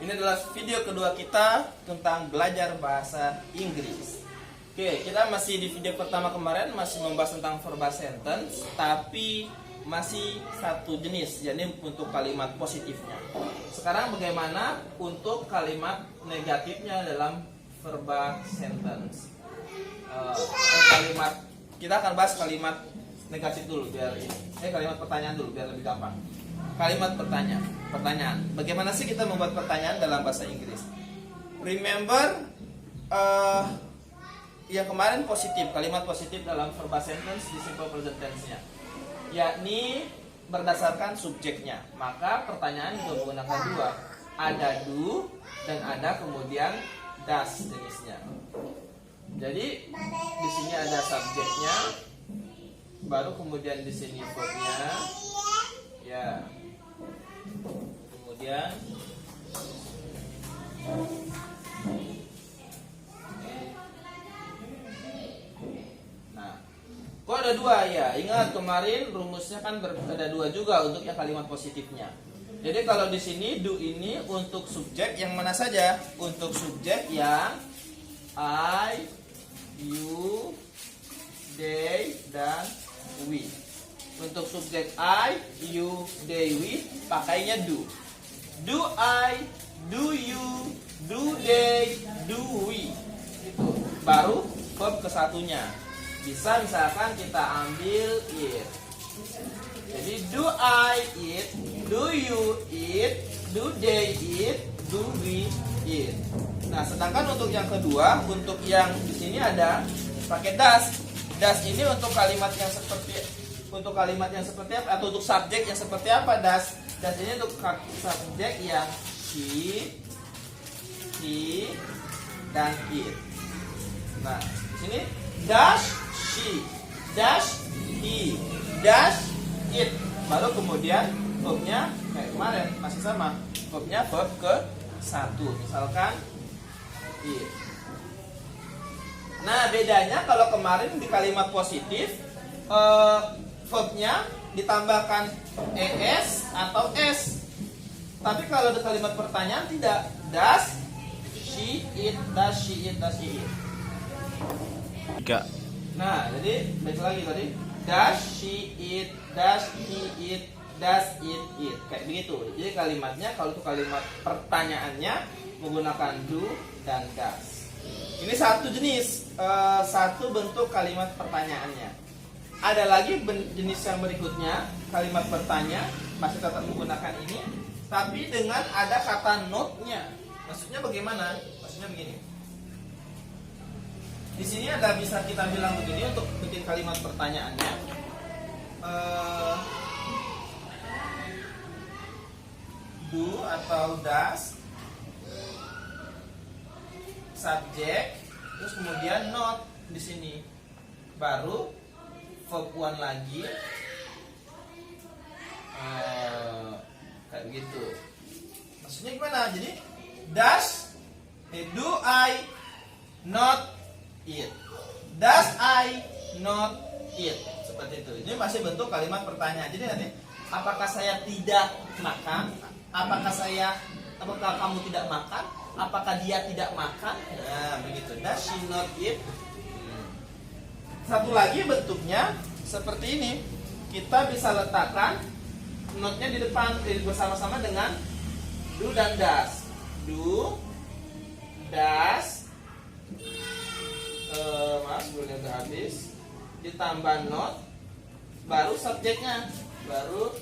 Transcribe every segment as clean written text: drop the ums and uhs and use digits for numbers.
Ini adalah video kedua kita tentang belajar bahasa Inggris. Oke, kita masih di video pertama kemarin masih membahas tentang verbal sentence, tapi masih satu jenis, jadi untuk kalimat positifnya. Sekarang bagaimana untuk kalimat negatifnya dalam verbal sentence? Kita akan bahas kalimat negatif dulu biar kalimat pertanyaan dulu biar lebih gampang. Kalimat pertanyaan. Bagaimana sih kita membuat pertanyaan dalam bahasa Inggris? Remember yang kemarin positif, kalimat positif dalam verbal sentence di simple present tense-nya, yakni berdasarkan subjeknya. Maka pertanyaan juga menggunakan dua, ada do dan ada kemudian does jenisnya. Jadi di sini ada subjeknya, baru kemudian di sini verbnya, ya. Kemudian kok ada dua ya? Ingat kemarin rumusnya kan ada dua juga untuk yang kalimat positifnya. Jadi kalau di sini do ini untuk subjek yang mana saja? Untuk subjek yang I, you, they, dan we. Untuk subjek I, you, they, we pakainya do. Do I, do you, do they, do we. Itu baru verb kesatunya. Bisa misalkan kita ambil eat. Jadi do I eat, do you eat, do they eat, do we eat. Nah, sedangkan untuk yang kedua, untuk yang di sini ada pakai does. Does ini untuk kalimat yang seperti apa atau untuk subjek yang seperti apa? Does ini untuk subjek yang she, he, dan it. Nah, di sini does she, does he, does it. Baru kemudian verbnya kayak kemarin masih sama. Verbnya verb ke satu. Misalkan it. Nah, bedanya kalau kemarin di kalimat positif verbnya ditambahkan es atau s. Tapi kalau di kalimat pertanyaan tidak. Does she eat, does she eat, does he eat. Nah, jadi baik lagi tadi. Does she eat, does he eat, does it eat. Kayak begitu. Jadi kalimatnya kalau itu kalimat pertanyaannya menggunakan do dan does. Ini satu jenis, satu bentuk kalimat pertanyaannya. Ada lagi jenis yang berikutnya, kalimat bertanya masih tetap menggunakan ini, tapi dengan ada kata not-nya. Maksudnya bagaimana? Maksudnya begini. Di sini ada bisa kita bilang begini untuk bikin kalimat pertanyaannya. Do atau does, subjek, terus kemudian not di sini, baru verb one lagi, kayak begitu. Maksudnya gimana? Jadi does, do I not eat, does I not eat, seperti itu. Ini masih bentuk kalimat pertanyaan. Jadi nanti apakah saya tidak makan? Apakah kamu tidak makan? Apakah dia tidak makan? Nah, begitu. Does she not eat? Satu lagi bentuknya seperti ini. Kita bisa letakkan notnya di depan bersama-sama dengan do dan does. Do, does, sebelumnya udah habis, ditambah not, baru subjeknya, baru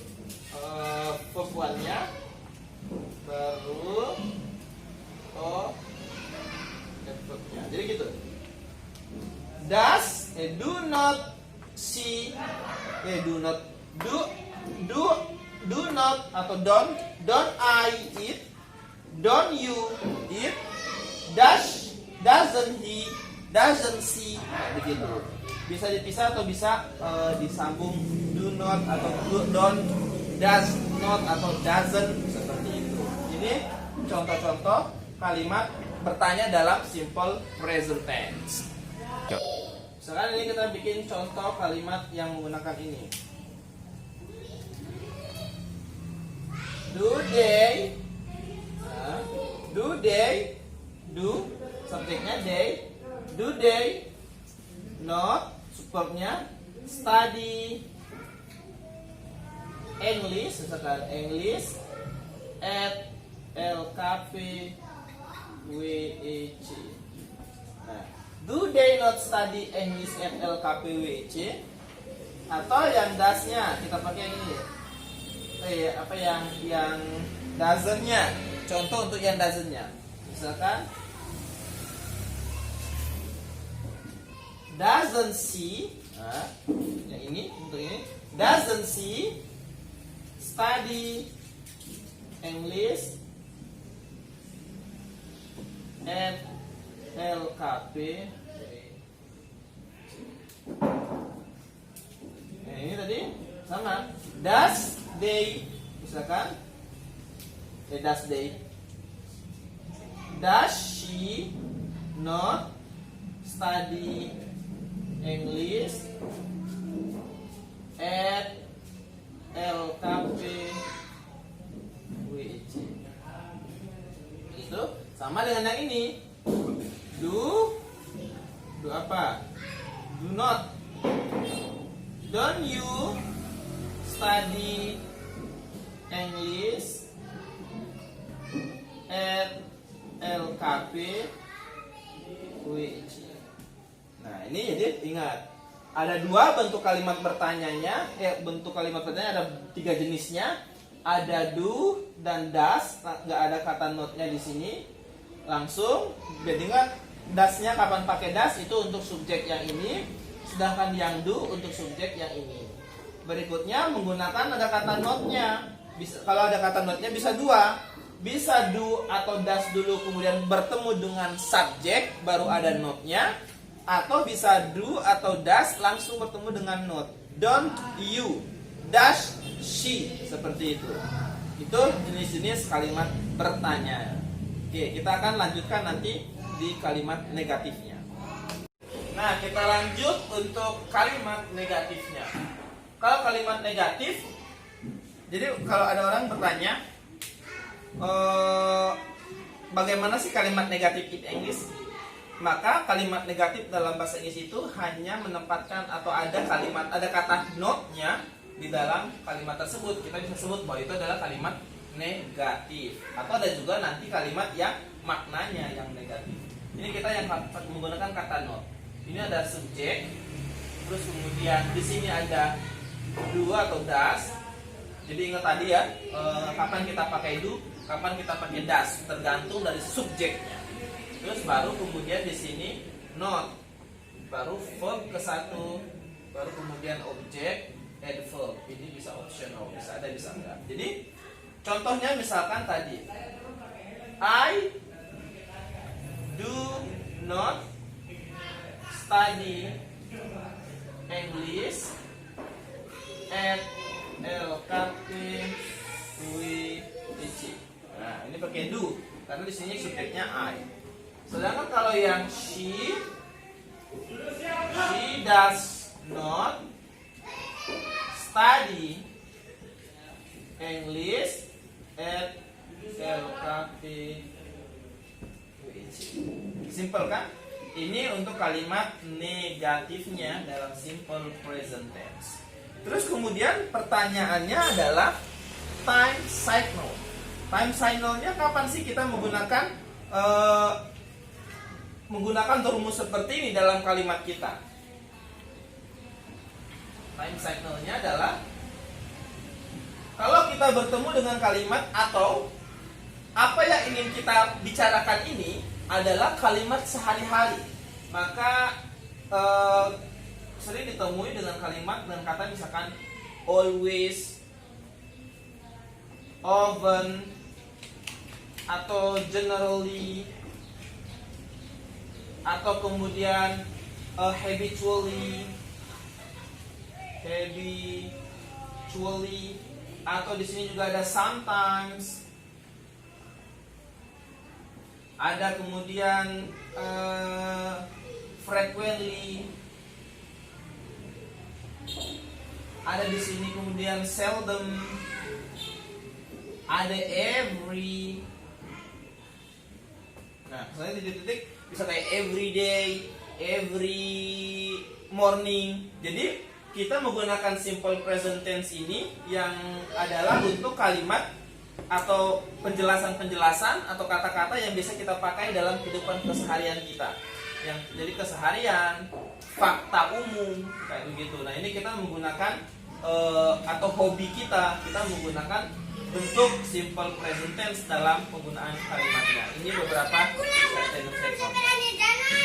verb one-nya, baru verbnya. Jadi gitu. Does, do not see, do not atau don't I eat, don't you eat, doesn't he, doesn't she, begitu. Bisa dipisah atau bisa disambung, do not atau don't, does not atau doesn't, seperti itu. Ini contoh-contoh kalimat bertanya dalam simple present tense. Sekarang ini kita bikin contoh kalimat yang menggunakan ini. Do they they, do subjeknya they, do they not, subjeknya study English, misalkan English at LKPWEC. Nah, do they not study English at LKPWEC? Atau yang dasnya kita pakai yang ini. Apa yang doesn't-nya. Contoh untuk yang doesn't-nya. Misalkan doesn't see, nah, yang ini untuk ini doesn't see study English at LKP. Nah, ini tadi sama. Does they, misalkan does they, does she not study English at LKP WC. Itu sama dengan yang ini. Do apa? Do not. Don't you study English at LKP WC. Nah, ini jadi ingat, ada dua bentuk kalimat bertanyanya. Bentuk kalimat bertanya ada 3 jenisnya. Ada do dan does. Nggak ada kata not-nya di sini. Langsung ingat, does-nya kapan pakai does itu untuk subjek yang ini, sedangkan yang do untuk subjek yang ini. Berikutnya menggunakan ada kata not-nya. Kalau ada kata not-nya bisa dua. Bisa do atau does dulu kemudian bertemu dengan subjek baru ada not-nya. Atau bisa do atau does langsung bertemu dengan not. Don't you, does she, seperti itu. Itu jenis-jenis kalimat bertanya. Oke, kita akan lanjutkan nanti di kalimat negatifnya. Nah, kita lanjut untuk kalimat negatifnya. Kalau kalimat negatif, jadi kalau ada orang bertanya, bagaimana sih kalimat negatif in English? Maka kalimat negatif dalam bahasa Inggris itu hanya menempatkan atau ada kata not-nya di dalam kalimat tersebut. Kita bisa sebut bahwa itu adalah kalimat negatif. Atau ada juga nanti kalimat yang maknanya yang negatif. Ini kita yang menggunakan kata not. Ini ada subjek, terus kemudian di sini ada do atau does. Jadi ingat tadi ya, kapan kita pakai do, kapan kita pakai does, tergantung dari subjeknya. Terus baru kemudian di sini not, baru verb ke satu, baru kemudian objek, add verb. Ini bisa optional, bisa ada bisa enggak. Jadi contohnya misalkan tadi, I do not study English at LKPWC. Nah, ini pakai do karena di sini subjeknya I. Sedangkan kalau yang she does not study English at LKPWC. Simple kan? Ini untuk kalimat negatifnya dalam simple present tense. Terus kemudian pertanyaannya adalah time signal. Time signalnya kapan sih kita menggunakan rumus seperti ini dalam kalimat kita? Time signalnya adalah kalau kita bertemu dengan kalimat atau apa yang ingin kita bicarakan ini adalah kalimat sehari-hari, maka sering ditemui dengan kalimat dan kata misalkan always, often, atau generally, atau kemudian habitually, atau di sini juga ada sometimes, ada kemudian frequently, ada di sini kemudian seldom, ada every, Nah, misalnya titik-titik bisa kayak every day, every morning. Jadi kita menggunakan simple present tense ini yang adalah untuk kalimat atau penjelasan-penjelasan atau kata-kata yang bisa kita pakai dalam kehidupan keseharian kita. Yang jadi keseharian, fakta umum kayak begitu. Nah, ini kita menggunakan atau hobi kita menggunakan bentuk simple present tense dalam penggunaan kalimatnya. Ini beberapa sentence.